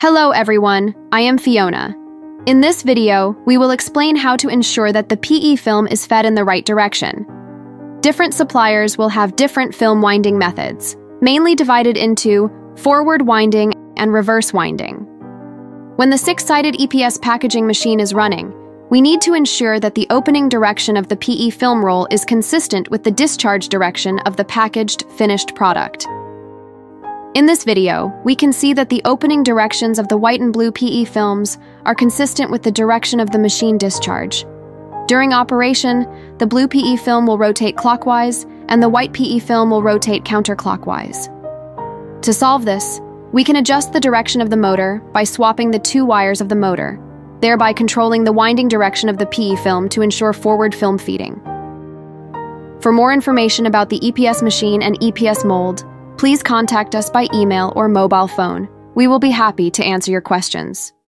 Hello everyone, I am Fiona. In this video, we will explain how to ensure that the PE film is fed in the right direction. Different suppliers will have different film winding methods, mainly divided into forward winding and reverse winding. When the 6-sided EPS packaging machine is running, we need to ensure that the opening direction of the PE film roll is consistent with the discharge direction of the packaged, finished product. In this video, we can see that the opening directions of the white and blue PE films are consistent with the direction of the machine discharge. During operation, the blue PE film will rotate clockwise and the white PE film will rotate counterclockwise. To solve this, we can adjust the direction of the motor by swapping the 2 wires of the motor, thereby controlling the winding direction of the PE film to ensure forward film feeding. For more information about the EPS machine and EPS mold, please contact us by email or mobile phone. We will be happy to answer your questions.